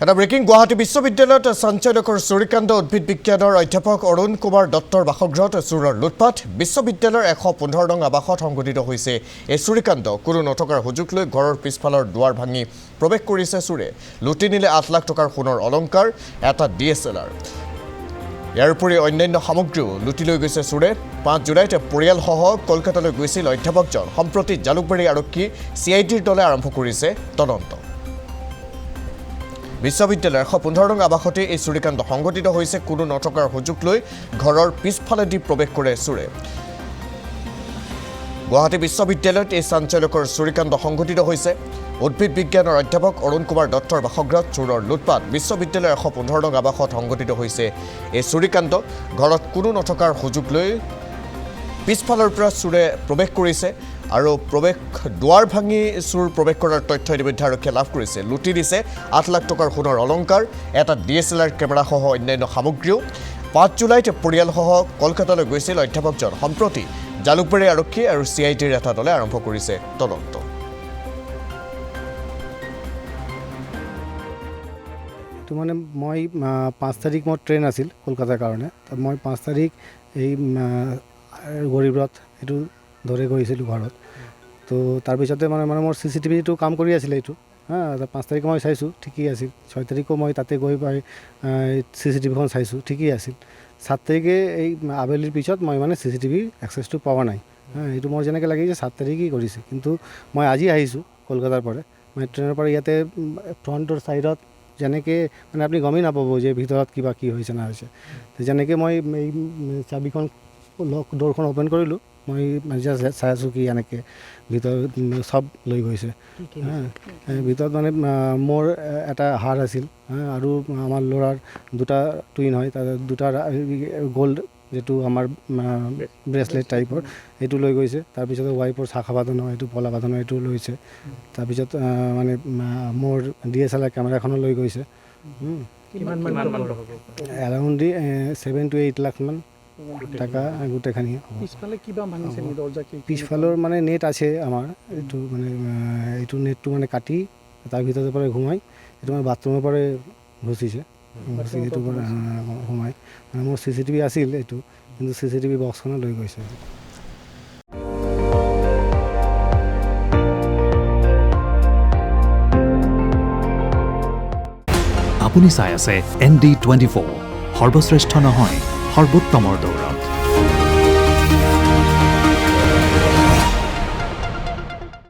এটা ব্ৰেকিং গুৱাহাটী বিশ্ববিদ্যালয়ত সঞ্চালকৰ চুৰিকাণ্ড উদ্ভিদ বিজ্ঞানৰ অধ্যাপক অৰুণ কুমাৰ দত্তৰ বাসগৃহত চোৰৰ লুটপাট বিশ্ববিদ্যালয়ৰ 115 নং আৱাসত সংঘটিত হৈছে এই চুৰিকাণ্ড কোনো নথকাৰ সুযোগ লৈ ঘৰৰ পিছফালৰ দুৱাৰ ভাঙি প্ৰৱেশ কৰিছে চোৰে লুটি নিলে 8 লাখ টকাৰ সোণৰ অলংকাৰ এটা DSLR ইয়াৰ উপৰি অন্যান্য সামগ্ৰীও লুটি লৈ গৈছে চোৰে 5 জুলাইত পৰিয়ালসহ কলকাতালৈ গৈছিল অধ্যাপকজন সম্প্ৰতি জালুকবাৰী আৰক্ষী CIDৰ দলে আৰম্ভ কৰিছে তদন্ত বিশ্ববিদ্যালয়ৰ 115 নং আৱাসতে এই চুৰিকাণ্ড সংঘটিত হৈছে কোনো নথকাৰ সুযোগ লৈ ঘৰৰ পিছফালেদি প্ৰৱেশ কৰে চোৰে গুৱাহাটী বিশ্ববিদ্যালয়ত এই সঞ্চালকৰ চুৰিকাণ্ড সংঘটিত হৈছে উদ্ভিদ বিজ্ঞানৰ অধ্যাপক অৰুণ কুমাৰ দত্তৰ বাসগৃহত চোৰৰ লুটপাট বিশ্ববিদ্যালয়ৰ 115 নং আৱাসত সংঘটিত হৈছে এই চুৰিকাণ্ড ঘৰত কোনো নথকাৰ সুযোগ লৈ পিছফালৰ পৰা চোৰে প্ৰৱেশ কৰিছে আৰু প্ৰৱেশ দুৱাৰ ভাঙি চোৰ প্ৰৱেশ কৰাৰ তথ্য ইতিমধ্যে আৰক্ষীয়ে লাভ কৰিছে লুটি দিছে 8 লাখ টকাৰ সোণৰ অলংকাৰ এটা DSLR কেমেৰাসহ অন্যান্য সামগ্ৰীও 5 জুলাইত পৰিয়ালসহ কলকাতালৈ গৈছিল অধ্যাপকজন সম্প্ৰতি জালুকবাৰী আৰক্ষী আৰু CIDৰ এটা দলে আৰম্ভ কৰিছে তদন্ত তো মানে মই 5 তাৰিখ মোৰ ট্ৰেইন আছিল কলকাতাৰ কাৰণে মই 5 তাৰিখ এই গৰিবৰত এইটো ধৰে গৈছিলোঁ ঘৰত তো তাৰপিছতে মানে মোৰ CCTVটো কাম কৰি আছিলে এইটো হা 5 তাৰিখ মই চাইছোঁ ঠিকই আছিল 6 তাৰিখো মই তাতে গৈ পাই CCTVখন চাইছোঁ ঠিকই আছিল 7 তাৰিখে এই আবেলিৰ পিছত মই মানে CCTV এক্সেছটো পোৱা নাই এইটো মোৰ যেনেকৈ লাগে যে 7 তাৰিখেই কৰিছে কিন্তু মই আজি আহিছোঁ কলকাতাৰ পৰা মই ট্ৰেইনৰ পৰা ইয়াতে ফ্ৰণ্টৰ ছাইডত যেনেকৈ মানে আপুনি গমেই নাপাব যে ভিতৰত কিবা কি হৈছে না হৈছে যেনেকৈ মই এই চাবিখন লক ডোৰখন অ'পেন কৰিলোঁ মই জাষ্ট চাই আছোঁ কি এনেকৈ ভিতৰত চব লৈ গৈছে ভিতৰত মানে মোৰ এটা হাৰ আছিল আৰু আমাৰ ল'ৰাৰ দুটা টুইন হয় তাত দুটা গ'ল্ড যেটো আমাৰ ব্ৰেচলেট টাইপৰ এইটো লৈ গৈছে তাৰপিছত ৱাইফৰ শাখা বাঁধন এইটো পলা বাঁধন এইটো লৈছে তাৰপিছত মানে মোৰ DSLR কেমেৰাখনো লৈ গৈছে এৰাউণ্ড 7 to 8 লাখ মান টাকা গোটেইখিনি পিছফালে কিবা ভাঙিছে নি দরজা কি পিছফালৰ মানে নেট আছে আমাৰ এইটো মানে এইটো নেটটো মানে কাটি তাৰ ভিতৰৰ পৰা ঘুমাই এইটো মানে বাথৰুমৰ পৰা ঘুচিছে এইটো ঘুমাই মানে মোৰ CCTV আছিল এইটো কিন্তু CCTV বক্সখনো লৈ গৈছে আপুনি চাই আছে ND24 সৰ্বশ্ৰেষ্ঠ নহয় সৰ্বোত্তমৰ দৌৰা